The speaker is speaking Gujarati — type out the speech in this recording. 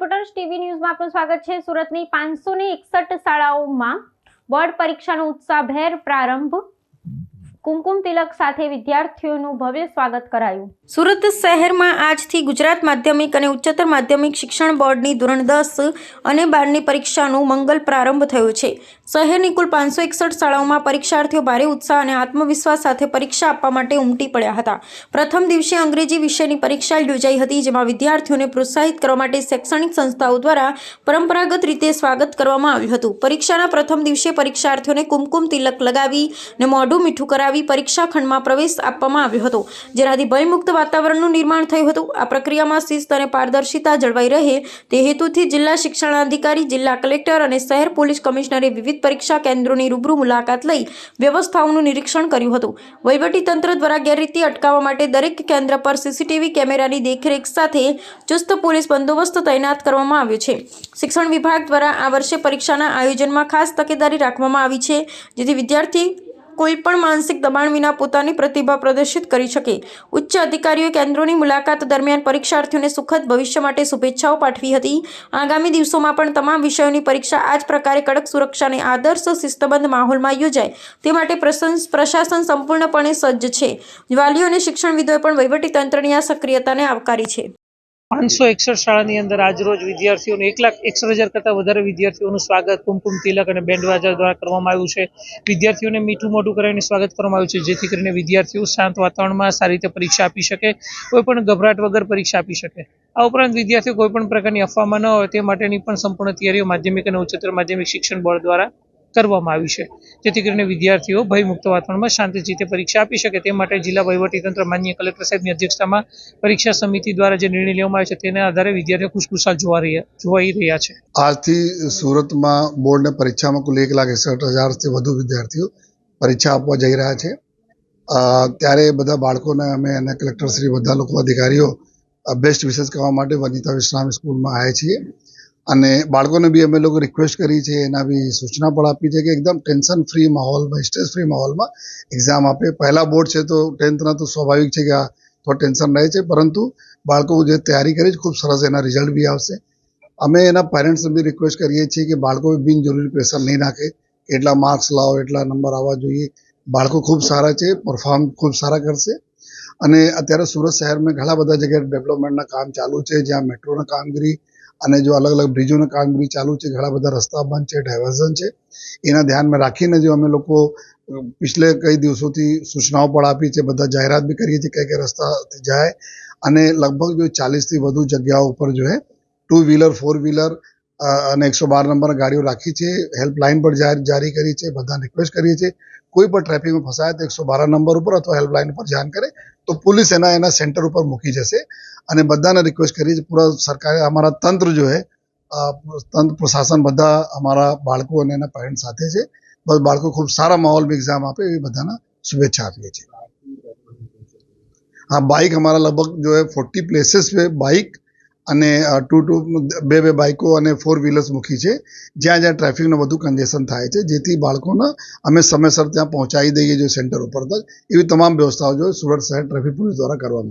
રિપોર્ટર્સ ટીવી ન્યૂઝમાં આપનું સ્વાગત છે। સુરતની 561 શાળાઓમાં બોર્ડ પરીક્ષાનો ઉત્સાહભેર પ્રારંભ। કુમકુમ તિલક સાથે વિદ્યાર્થીઓનું ભવ્ય સ્વાગત કરાયું। સુરત શહેરમાં આજથી ગુજરાત માધ્યમિક અને ઉચ્ચતર માધ્યમિક શિક્ષણ બોર્ડની ધોરણ 10 અને 12ની પરીક્ષાનો મંગલ પ્રારંભ થયો છે। શહેરની કુલ 561 શાળાઓમાં પરીક્ષાર્થીઓ ભારે ઉત્સાહ અને આત્મવિશ્વાસ સાથે પરીક્ષા આપવા માટે ઉમટી પડ્યા હતા। પ્રથમ દિવસે અંગ્રેજી વિષયની પરીક્ષા યોજાઈ હતી, જેમાં વિદ્યાર્થીઓને પ્રોત્સાહિત કરવા માટે શૈક્ષણિક સંસ્થાઓ દ્વારા પરંપરાગત રીતે સ્વાગત કરવામાં આવ્યું હતું। પરીક્ષાના પ્રથમ દિવસે પરીક્ષાર્થીઓને કુમકુમ તિલક લગાવી અને મોઢું મીઠું કરાવી પરીક્ષા ખંડમાં પ્રવેશ આપવામાં આવ્યો હતો, જેનાથી ભયમુક્ત વાતાવરણનું નિર્માણ થયું હતું। આ પ્રક્રિયામાં શિસ્ત અને પારદર્શિતા જળવાઈ રહે તે હેતુથી જિલ્લા શિક્ષણાધિકારી, જિલ્લા કલેક્ટર અને શહેર પોલીસ કમિશનરે વિવિધ પરીક્ષા કેન્દ્રોની રૂબરૂ મુલાકાત લઈ વ્યવસ્થાઓનું નિરીક્ષણ કર્યું હતું। વહીવટીતંત્ર દ્વારા ગેરરીતિ અટકાવવા માટે દરેક કેન્દ્ર પર સીસીટીવી કેમેરાની દેખરેખ સાથે ચુસ્ત પોલીસ બંદોબસ્ત તૈનાત કરવામાં આવ્યો છે। શિક્ષણ વિભાગ દ્વારા આ વર્ષે પરીક્ષાના આયોજનમાં ખાસ તકેદારી રાખવામાં આવી છે, જેથી વિદ્યાર્થી કોઈપણ માનસિક દબાણ વિના પોતાની પ્રતિભા પ્રદર્શિત કરી શકે। ઉચ્ચ અધિકારીઓએ કેન્દ્રોની મુલાકાત દરમિયાન પરીક્ષાર્થીઓને સુખદ ભવિષ્ય માટે શુભેચ્છાઓ પાઠવી હતી। આગામી દિવસોમાં પણ તમામ વિષયોની પરીક્ષા આ જ પ્રકારે કડક સુરક્ષા અને આદર્શ શિસ્તબદ્ધ માહોલમાં યોજાય તે માટે પ્રશાસન સંપૂર્ણપણે સજ્જ છે। વાલીઓ અને શિક્ષણવિદોએ પણ વહીવટીતંત્રની આ સક્રિયતાને આવકારી છે। 561 શાળાની અંદર આજરોજ વિદ્યાર્થીઓને 1,61,000 કરતાં વધારે વિદ્યાર્થીઓનું સ્વાગત કુમકુમ તિલક અને બેન્ડવાજા દ્વારા કરવામાં આવ્યું છે। વિદ્યાર્થીઓને મીઠું મોઢું કરાવીને સ્વાગત કરવામાં આવ્યું છે, જેથી કરીને વિદ્યાર્થીઓ શાંત વાતાવરણમાં સારી રીતે પરીક્ષા આપી શકે, કોઈપણ ગભરાટ વગર પરીક્ષા આપી શકે। આ ઉપરાંત વિદ્યાર્થીઓ કોઈપણ પ્રકારની અફવામાં ન હોય તે માટેની પણ સંપૂર્ણ તૈયારીઓ માધ્યમિક અને ઉચ્ચતર માધ્યમિક શિક્ષણ બોર્ડ દ્વારા કરવામાં આવી છે, જેથી કરીને વિદ્યાર્થીઓ ભયમુક્ત વાતાવરણમાં શાંતિથી પરીક્ષા આપી શકે તે માટે જિલ્લા વહીવટીતંત્ર માનનીય કલેક્ટર સાહેબની અધ્યક્ષતામાં પરીક્ષા સમિતિ દ્વારા જે નિર્ણય લેવામાં આવ્યો છે તેના આધારે વિદ્યાર્થીઓ ખુશખુશાલ જોવાઈ રહ્યા છે। આજથી સુરતમાં બોર્ડની પરીક્ષામાં કુલ 1,61,000થી વધુ વિદ્યાર્થીઓ પરીક્ષા આપવા જઈ રહ્યા છે। ત્યારે બધા બાળકોને અમે અને કલેક્ટરશ્રી બધા લોકો અધિકારીઓ બેસ્ટ વિશેષ કરવા માટે વનિતા વિશ્રામ સ્કૂલમાં આવ્યા છીએ અને બાળકોને બી અમે લોકો રિક્વેસ્ટ કરી છે, એના બી સૂચના પણ આપી છે કે એકદમ ટેન્શન ફ્રી માહોલમાં, સ્ટ્રેસ ફ્રી માહોલમાં એક્ઝામ આપે। પહેલા બોર્ડ છે તો 10thના તો સ્વાભાવિક છે કે થોડું ટેન્શન રહે છે, પરંતુ બાળકો જે તૈયારી કરી છે ખૂબ સરસ એના રિઝલ્ટ બી આવશે। અમે એના પેરેન્ટ્સને બી રિક્વેસ્ટ કરીએ છીએ કે બાળકો બિનજરૂરી પ્રેશર નહીં નાખે, એટલા માર્ક્સ લાવો, એટલા નંબર આવવા જોઈએ। બાળકો ખૂબ સારા છે, પરફોર્મ ખૂબ સારા કરશે અને અત્યારે સુરત શહેરમાં ઘણા બધા જગ્યાએ ડેવલપમેન્ટના કામ ચાલુ છે, જ્યાં મેટ્રોના કામગીરી અને જો અલગ અલગ બ્રિજોના કામગીરી ચાલુ છે, ઘણા બધા રસ્તા બંધ છે, ડાયવર્ઝન છે, એના ધ્યાનમાં રાખીને જો અમે લોકો પિછલે કઈ દિવસોથી સૂચનાઓ પણ આપી છે, બધા જાહેરાત બી કરીએ છીએ કઈ રસ્તાથી જાય અને લગભગ જો 40થી વધુ જગ્યાઓ ઉપર જો હે 2 વ્હીલર 4 વ્હીલર અને 112 નંબરની ગાડીઓ રાખી છે। હેલ્પલાઇન પણ જારી કરી છે। બધાને રિક્વેસ્ટ કરીએ છીએ કોઈ પણ ટ્રાફિકમાં ફસાય તો 112 નંબર ઉપર અથવા હેલ્પલાઇન ઉપર જાણ કરે તો પોલીસ એના સેન્ટર ઉપર મૂકી જશે અને બધાને રિક્વેસ્ટ કરીએ છીએ, પૂરા સરકારે અમારા તંત્ર જો હે તંત્ર પ્રશાસન બધા અમારા બાળકો અને એના પેરેન્ટ્સ સાથે છે। બસ બાળકો ખૂબ સારા માહોલમાં એક્ઝામ આપે એવી બધાને શુભેચ્છા આપીએ છીએ। हाँ, बाइक हमारा लगभग जो है 40 प्लेसेस पे बाइक અને બે બાઇકો અને 4 વ્હીલર્સ મૂકી છે, જ્યાં જ્યાં ટ્રાફિકનું વધુ કન્જેશન થાય છે, જેથી બાળકોને અમે સમયસર ત્યાં પહોંચાડી દઈએ જો સેન્ટર ઉપર તક, એવી તમામ વ્યવસ્થાઓ જો સુરત શહેર ટ્રાફિક પોલીસ દ્વારા કરવામાં